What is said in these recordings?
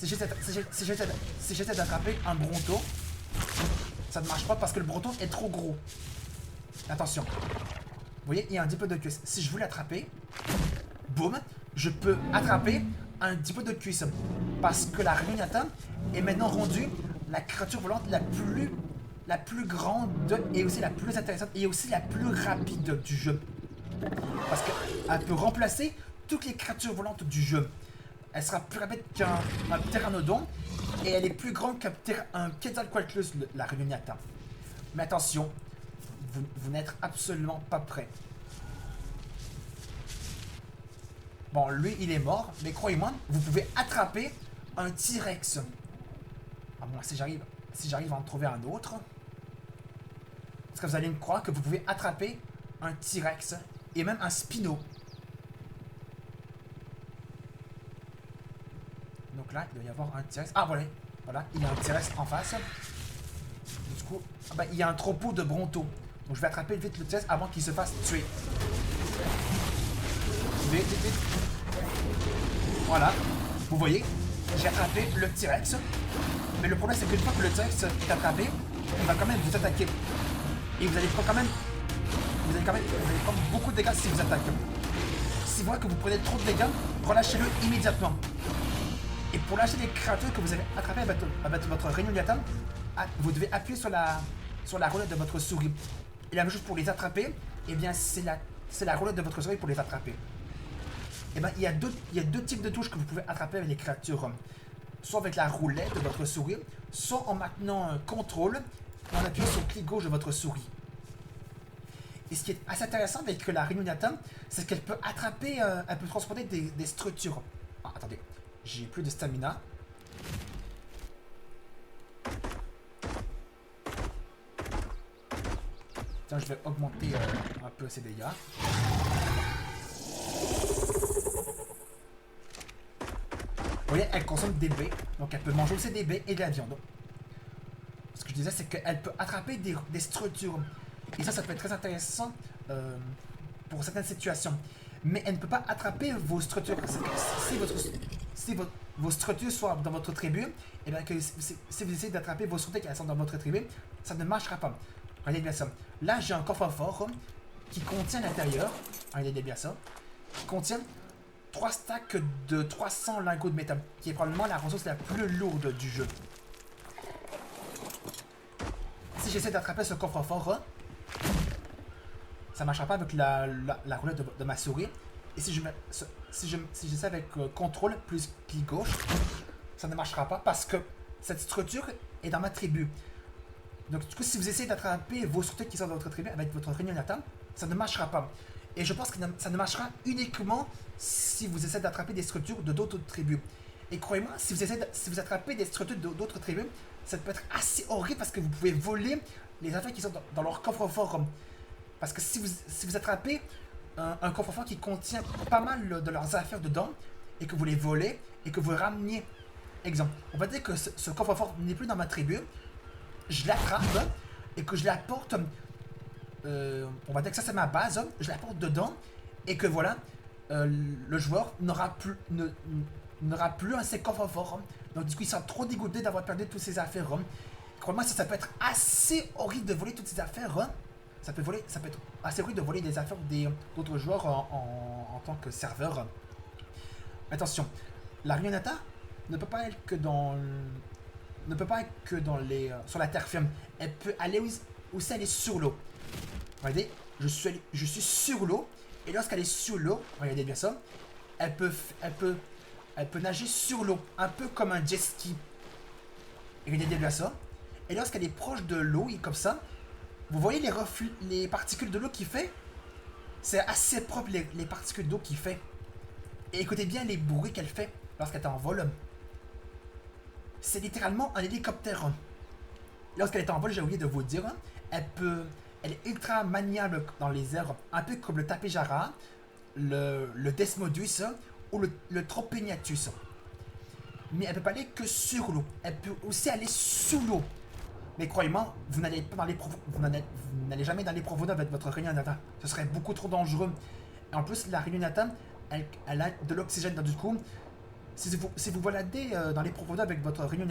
Si j'essaie d'attraper un Bronto, ça ne marche pas parce que le Bronto est trop gros. Attention. Vous voyez, il y a un diplo de cuisse. Si je veux l'attraper, boum, je peux attraper un diplo de cuisse. Parce que la Réuniata est maintenant rendue la créature volante la plus grande et aussi la plus intéressante et aussi la plus rapide du jeu. Parce qu'elle peut remplacer toutes les créatures volantes du jeu. Elle sera plus rapide qu'un pteranodon et elle est plus grande qu'un Quetzalcoatlus, la Réuniata. Mais attention, vous n'êtes absolument pas prêt. Bon, lui, il est mort, mais croyez-moi, vous pouvez attraper un T-Rex. Ah bon, si j'arrive à en trouver un autre. Parce que vous allez me croire que vous pouvez attraper un T-Rex et même un Spino. Donc là, il doit y avoir un T-Rex. Ah, voilà. Voilà, il y a un T-Rex en face. Du coup, ah bah, il y a un troupeau de Bronto. Donc je vais attraper vite le T-Rex avant qu'il se fasse tuer. Vite, vite, vite. Voilà. Vous voyez, j'ai attrapé le T-Rex. Mais le problème, c'est qu'une fois que le T-Rex est attrapé, il va quand même vous attaquer. Et vous allez quand même prendre beaucoup de dégâts si vous attaquez. Si vous voyez que vous prenez trop de dégâts, relâchez-le immédiatement. Et pour lâcher les créatures que vous avez attrapées avec votre Réuniata, vous devez appuyer sur la roulette de votre souris. Et la même chose pour les attraper, eh bien c'est la roulette de votre souris pour les attraper. Et bien il y a deux types de touches que vous pouvez attraper avec les créatures. Soit avec la roulette de votre souris, soit en maintenant un contrôle et en appuyant sur le clic gauche de votre souris. Et ce qui est assez intéressant avec la Réuniata, c'est qu'elle peut attraper, elle peut transporter des structures. Ah, attendez, j'ai plus de stamina. Tiens, je vais augmenter un peu ses dégâts. Vous voyez, elle consomme des baies, donc elle peut manger aussi des baies et de la viande. Ce que je disais, c'est qu'elle peut attraper des structures. Et ça peut être très intéressant pour certaines situations. Mais elle ne peut pas attraper vos structures. Si vos structures sont dans votre tribu, et bien que si vous essayez d'attraper vos structures qui sont dans votre tribu, ça ne marchera pas. Regardez bien ça. Là, j'ai un coffre-fort qui contient à l'intérieur, regardez bien ça, qui contient 3 stacks de 300 lingots de métal, qui est probablement la ressource la plus lourde du jeu. Si j'essaie d'attraper ce coffre-fort, ça ne marchera pas avec la roulette de ma souris. Et si j'essaie avec contrôle plus clic gauche, ça ne marchera pas parce que cette structure est dans ma tribu. Donc du coup, si vous essayez d'attraper vos structures qui sont dans votre tribu avec votre Réuniata, ça ne marchera pas. Et je pense que ça ne marchera uniquement si vous essayez d'attraper des structures de d'autres tribus. Et croyez-moi, si vous attrapez des structures d'autres tribus, ça peut être assez horrible parce que vous pouvez voler les affaires qui sont dans leur coffre-fort. Parce que si vous attrapez un coffre-fort qui contient pas mal de leurs affaires dedans, et que vous les volez, et que vous ramenez, exemple, on va dire que ce coffre-fort n'est plus dans ma tribu, je l'attrape, et que je l'apporte, on va dire que ça c'est ma base, je l'apporte dedans, et que voilà, le joueur n'aura plus un de ses coffres-forts. Donc du coup, il sera trop dégoûté d'avoir perdu toutes ses affaires. Crois-moi, ça peut être assez horrible de voler toutes ces affaires. Ça peut être assez horrible de voler des affaires d'autres joueurs en tant que serveur. Attention, la Réuniata ne peut pas être que sur la terre ferme. Elle peut aller aussi aller sur l'eau. Regardez, je suis sur l'eau. Et lorsqu'elle est sur l'eau, regardez bien ça, elle peut nager sur l'eau, un peu comme un jet ski. Et regardez bien ça. Et lorsqu'elle est proche de l'eau, comme ça, vous voyez les particules de l'eau qu'il fait? C'est assez propre les particules d'eau qu'il fait. Et écoutez bien les bruits qu'elle fait lorsqu'elle est en vol. C'est littéralement un hélicoptère. Lorsqu'elle est en vol, j'ai oublié de vous dire, elle est ultra maniable dans les airs, un peu comme le Tapejara, le Desmodus ou le Tropéniatus. Mais elle peut pas aller que sur l'eau. Elle peut aussi aller sous l'eau. Mais croyez-moi, vous n'allez jamais dans les profondeurs avec votre Réuniata. Ce serait beaucoup trop dangereux. Et en plus, la Réuniata, elle a de l'oxygène. Donc du coup, Si vous baladez dans les profondeurs avec votre Reunion,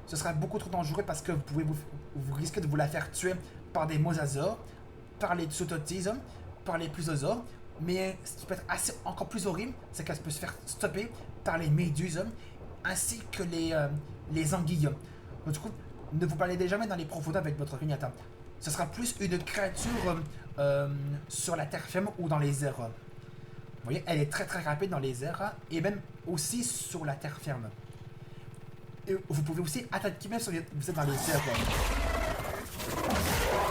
ce sera beaucoup trop dangereux parce que vous risquez de vous la faire tuer par des mosasaures, par les Tsutotis, par les Plusosaures. Mais ce qui peut être encore plus horrible, c'est qu'elle peut se faire stopper par les méduses ainsi que les anguilles. Donc, du coup, ne vous baladez jamais dans les profondeurs avec votre Reunion. Ce sera plus une créature sur la terre ferme ou dans les airs. Vous voyez, elle est très très rapide dans les airs et même aussi sur la terre ferme. Et vous pouvez aussi attaquer même si vous êtes dans les airs.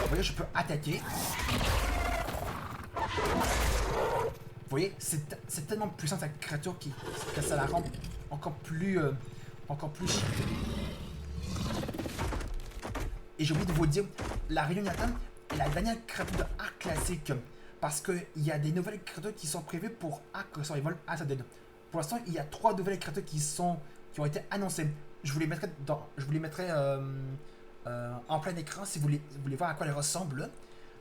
Vous voyez, je peux attaquer. Vous voyez, c'est tellement puissant cette créature que ça la rend encore plus Et j'ai oublié de vous dire, la Reunion est la dernière créature de Arc classique. Parce qu'il y a des nouvelles créatures qui sont prévues pour Arc Survival Ascended. Pour l'instant, il y a 3 nouvelles créatures qui ont été annoncées. Je vous les mettrai en plein écran si vous voulez voir à quoi elles ressemblent.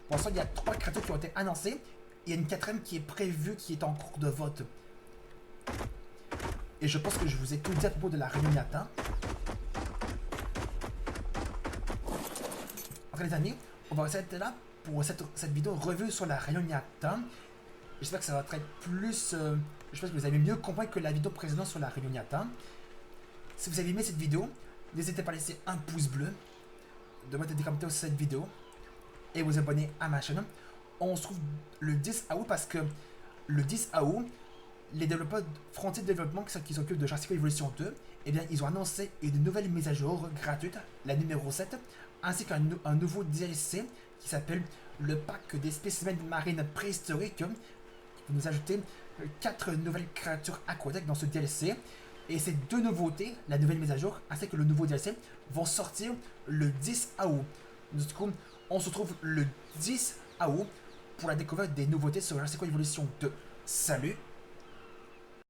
Pour l'instant, il y a 3 créatures qui ont été annoncées. Il y a une 4ème qui est prévue, qui est en cours de vote. Et je pense que je vous ai tout dit à propos de la Reunion. Ok les amis, on va s'arrêter là pour cette vidéo revue sur la Reunion. J'espère que ça va être plus... je pense que vous avez mieux compris que la vidéo précédente sur la Reunion. Si vous avez aimé cette vidéo, n'hésitez pas à laisser un pouce bleu, de mettre des commentaires sur cette vidéo et vous abonner à ma chaîne. On se trouve le 10 août parce que le 10 août, les développeurs Frontier Développement qui s'occupent de Jurassic Evolution 2, eh bien, ils ont annoncé une nouvelle mise à jour gratuite, la numéro 7, ainsi qu'un nouveau DLC qui s'appelle le pack des spécimens marines préhistoriques, qui va nous ajouter 4 nouvelles créatures aquatiques dans ce DLC. Et ces 2 nouveautés, la nouvelle mise à jour ainsi que le nouveau DLC, vont sortir le 10 août. Du coup, on se retrouve le 10 août pour la découverte des nouveautés sur Jurassic Evolution 2. Salut!